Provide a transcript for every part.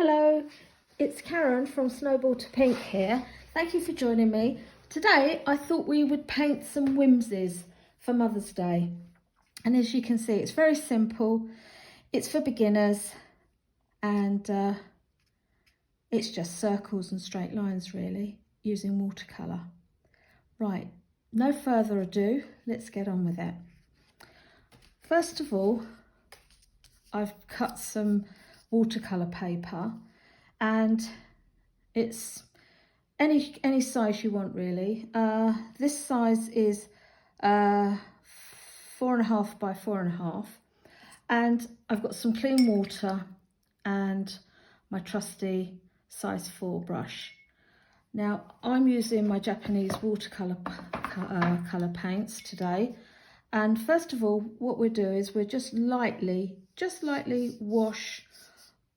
Hello, it's Karen from Snowball to Pink here. Thank you for joining me. Today I thought we would paint some whimsies for Mother's Day. And as you can see, it's very simple. It's for beginners and it's just circles and straight lines really, using watercolour. Right, no further ado, let's get on with it. First of all, I've cut some watercolour paper, and it's any size you want really. This size is 4.5 by 4.5, and I've got some clean water and my trusty size 4 brush. Now I'm using my Japanese watercolour colour paints today, and first of all what we do is we're just lightly wash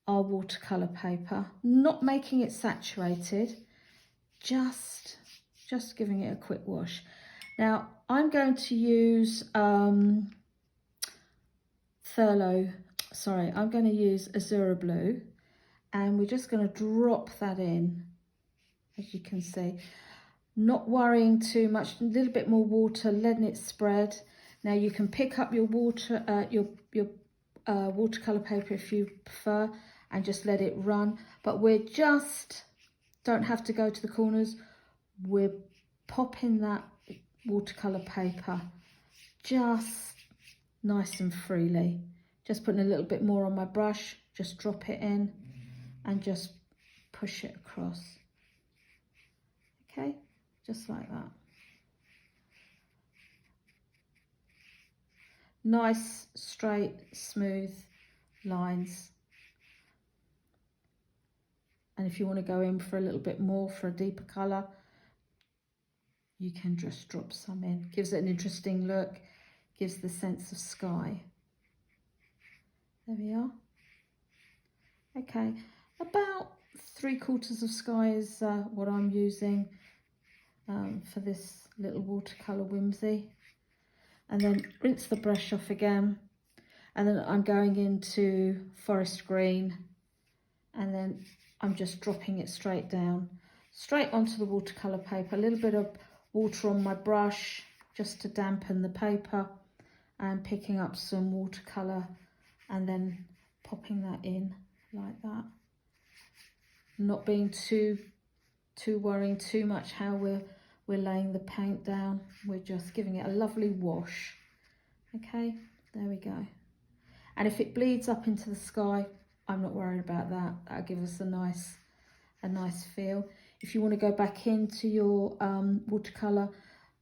our watercolour paper, not making it saturated, just giving it a quick wash. Now I'm going to use I'm going to use Azura Blue, and we're just going to drop that in, as you can see, not worrying too much, a little bit more water, letting it spread. Now you can pick up your watercolour paper if you prefer and just let it run, but we're just don't have to go to the corners. We're popping that watercolour paper just nice and freely, just putting a little bit more on my brush, just drop it in and just push it across. Okay, just like that. Nice straight smooth lines, and if you want to go in for a little bit more, for a deeper colour, you can just drop some in. Gives it an interesting look, gives the sense of sky. There we are. Okay, about 3/4 of sky is what I'm using for this little watercolour whimsy. And then rinse the brush off again, and then I'm going into forest green, and then I'm just dropping it straight down, straight onto the watercolour paper. A little bit of water on my brush just to dampen the paper, and picking up some watercolour and then popping that in like that. Not being too worrying too much how we're laying the paint down. We're just giving it a lovely wash. Okay, there we go. And if it bleeds up into the sky, I'm not worried about that. That'll give us a nice feel. If you want to go back into your watercolour,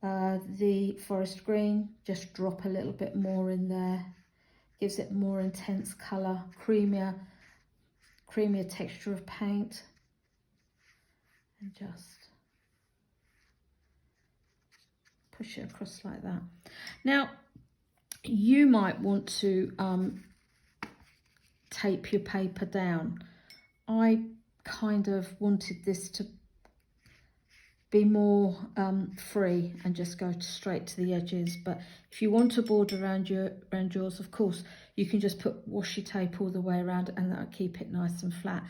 the forest green, just drop a little bit more in there. Gives it more intense colour, creamier texture of paint. And just push it across like that. Now you might want to tape your paper down. I kind of wanted this to be more free and just go straight to the edges, but if you want a border around yours, of course you can just put washi tape all the way around and that'll keep it nice and flat.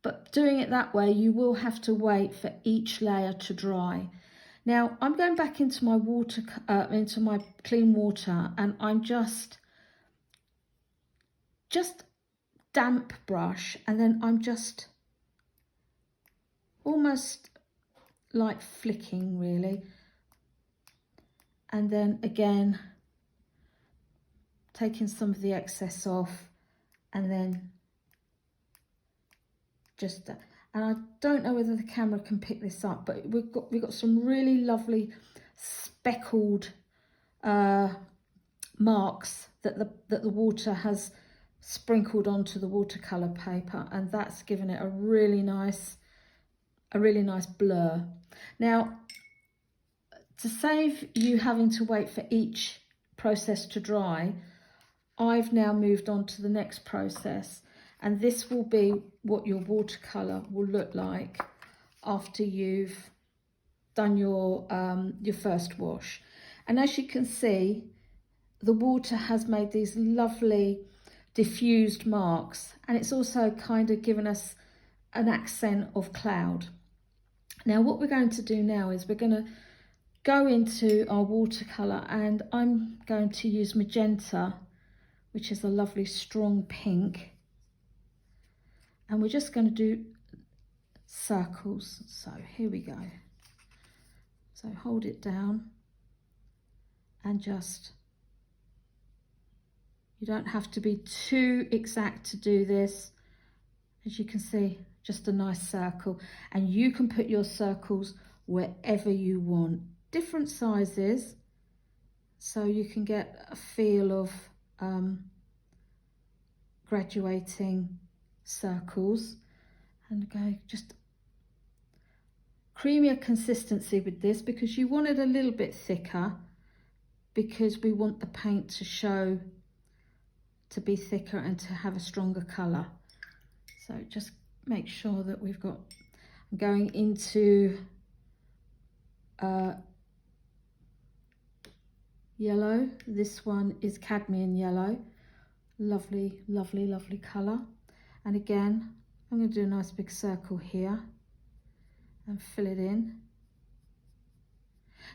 But doing it that way, you will have to wait for each layer to dry. Now I'm going back into my into my clean water, and I'm just damp brush, and then I'm just almost like flicking really, and then again taking some of the excess off, and then just. And I don't know whether the camera can pick this up, but we've got some really lovely speckled marks that the water has sprinkled onto the watercolour paper, and that's given it a really nice blur. Now, to save you having to wait for each process to dry, I've now moved on to the next process. And this will be what your watercolour will look like after you've done your first wash. And as you can see, the water has made these lovely diffused marks, and it's also kind of given us an accent of cloud. Now what we're going to do now is we're going to go into our watercolour, and I'm going to use magenta, which is a lovely strong pink, and we're just going to do circles. So here we go. So hold it down and just, you don't have to be too exact to do this. As you can see, just a nice circle, and you can put your circles wherever you want, different sizes, so you can get a feel of graduating circles. And go just creamier consistency with this, because you want it a little bit thicker, because we want the paint to show, to be thicker and to have a stronger colour. So just make sure that we've got, I'm going into yellow. This one is cadmium yellow. Lovely, lovely, lovely colour. And again, I'm going to do a nice big circle here and fill it in.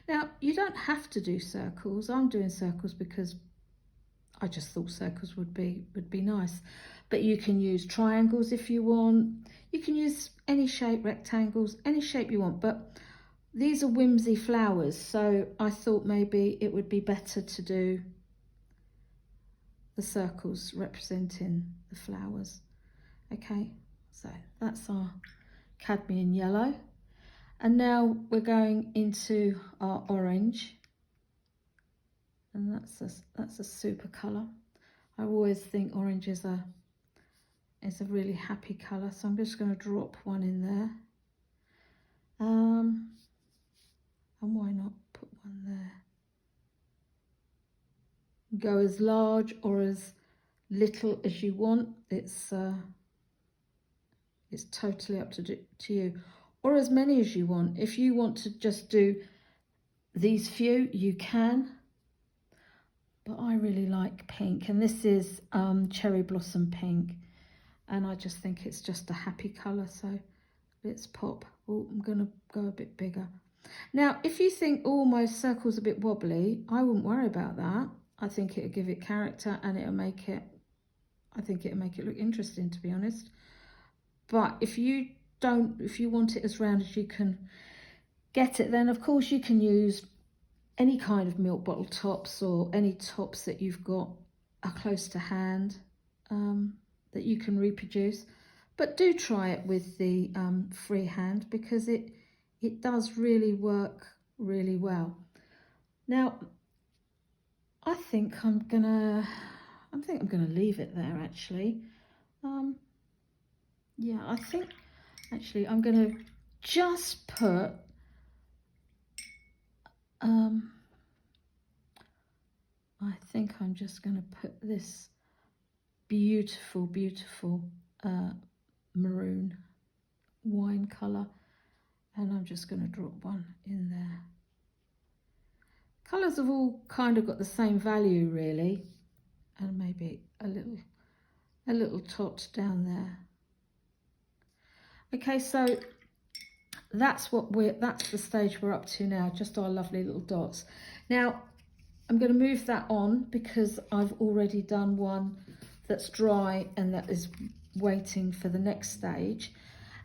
Now, you don't have to do circles. I'm doing circles because I just thought circles would be nice. But you can use triangles if you want. You can use any shape, rectangles, any shape you want. But these are Whimsy flowers, so I thought maybe it would be better to do the circles representing the flowers. Okay, so that's our cadmium yellow. And now we're going into our orange, and that's a super colour. I always think orange is a really happy colour, so I'm just going to drop one in there. And why not put one there? Go as large or as little as you want. It's totally up to you, or as many as you want. If you want to just do these few, you can, but I really like pink, and this is cherry blossom pink, and I just think it's just a happy colour. So let's pop. Oh, I'm gonna go a bit bigger. Now if you think, oh, my circle's a bit wobbly, I wouldn't worry about that. I think it'll give it character, and it'll make it, I think it'll make it look interesting, to be honest. But if you want it as round as you can get it, then of course you can use any kind of milk bottle tops, or any tops that you've got are close to hand, that you can reproduce. But do try it with the freehand, because it does really work really well. Now I think I'm gonna leave it there, actually. Yeah, I think actually I'm gonna just put I think I'm just going to put this beautiful, beautiful maroon wine colour, and I'm just going to drop one in there. Colours have all kind of got the same value, really, and maybe a little tot down there. Okay, so that's the stage we're up to now, just our lovely little dots. Now I'm going to move that on, because I've already done one that's dry and that is waiting for the next stage,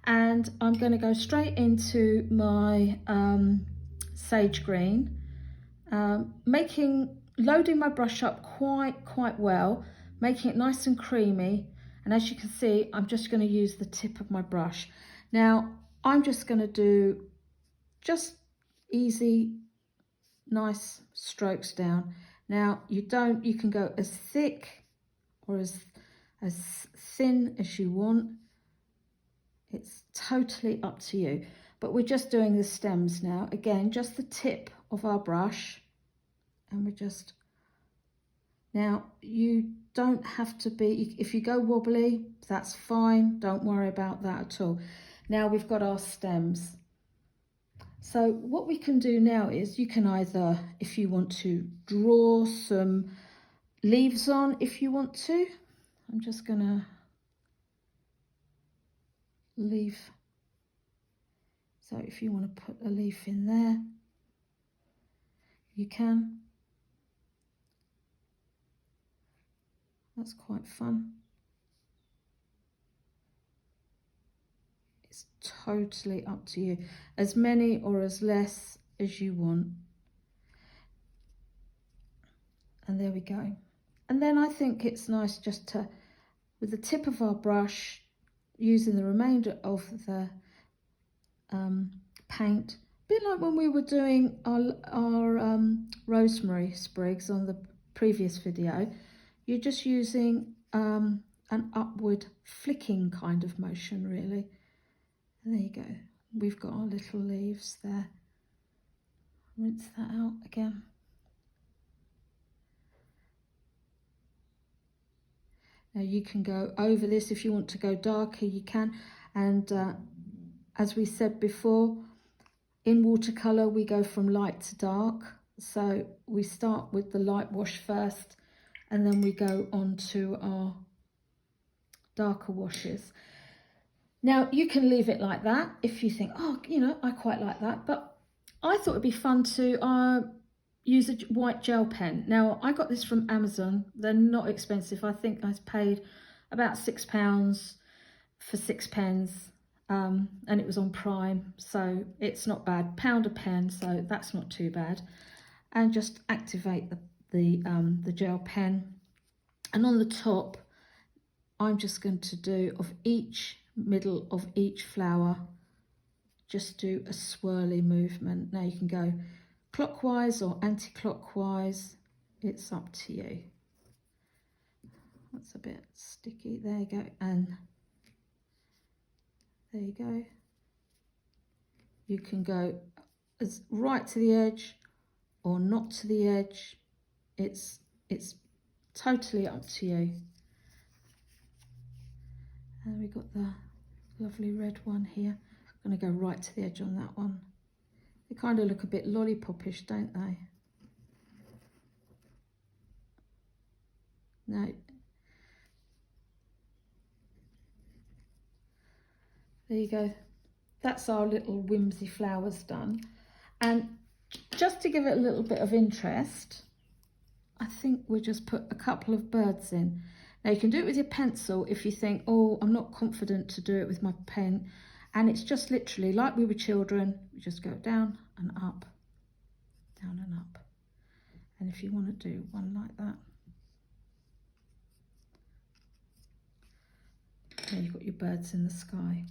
and I'm going to go straight into my sage green, loading my brush up quite well, making it nice and creamy. And as you can see, I'm just going to use the tip of my brush. Now I'm just going to do just easy, nice strokes down. Now you can go as thick or as thin as you want. It's totally up to you. But we're just doing the stems now. Again, just the tip of our brush, and we're just, now you don't have to be, if you go wobbly, that's fine, don't worry about that at all. Now we've got our stems. So what we can do now is, you can either, if you want to, draw some leaves on, if you want to. I'm just going to leave. So if you want to put a leaf in there, you can. That's quite fun. It's totally up to you. As many or as less as you want. And there we go. And then I think it's nice just to, with the tip of our brush, using the remainder of the paint, a bit like when we were doing our rosemary sprigs on the previous video, you're just using an upward flicking kind of motion, really. And there you go. We've got our little leaves there. Rinse that out again. Now you can go over this if you want to go darker, you can. And as we said before, in watercolour we go from light to dark. So we start with the light wash first, and then we go on to our darker washes. Now you can leave it like that if you think, oh, you know, I quite like that. But I thought it'd be fun to use a white gel pen. Now I got this from Amazon. They're not expensive. I think I paid about £6 for 6 pens, and it was on Prime, so it's not bad. £1 a pen, so that's not too bad. And just activate the gel pen, and on the top I'm just going to do of each middle of each flower, just do a swirly movement. Now you can go clockwise or anti-clockwise, it's up to you. That's a bit sticky, there you go, and there you go. You can go as right to the edge or not to the edge. It's totally up to you. And we got the lovely red one here. I'm going to go right to the edge on that one. They kind of look a bit lollipopish, don't they? No. There you go. That's our little Whimsy flowers done. And just to give it a little bit of interest, I think we'll just put a couple of birds in. Now you can do it with your pencil if you think, oh, I'm not confident to do it with my pen. And it's just literally like we were children. We just go down and up, down and up. And if you want to do one like that, there you've got your birds in the sky.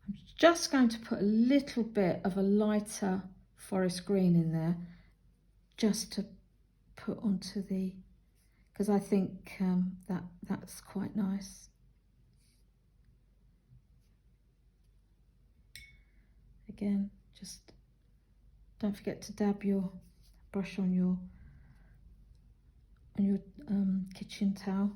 I'm just going to put a little bit of a lighter forest green in there, just to put onto the, because I think that's quite nice. Again, just don't forget to dab your brush on your kitchen towel.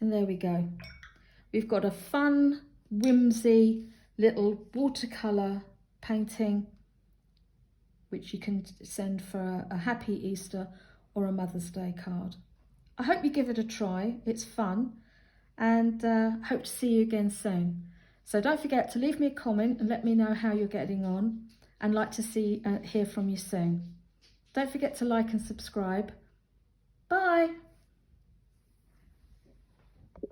And there we go. We've got a fun, whimsy little watercolour painting, which you can send for a happy Easter or a Mother's Day card. I hope you give it a try. It's fun, and hope to see you again soon. So don't forget to leave me a comment and let me know how you're getting on, and like to hear from you soon. Don't forget to like and subscribe.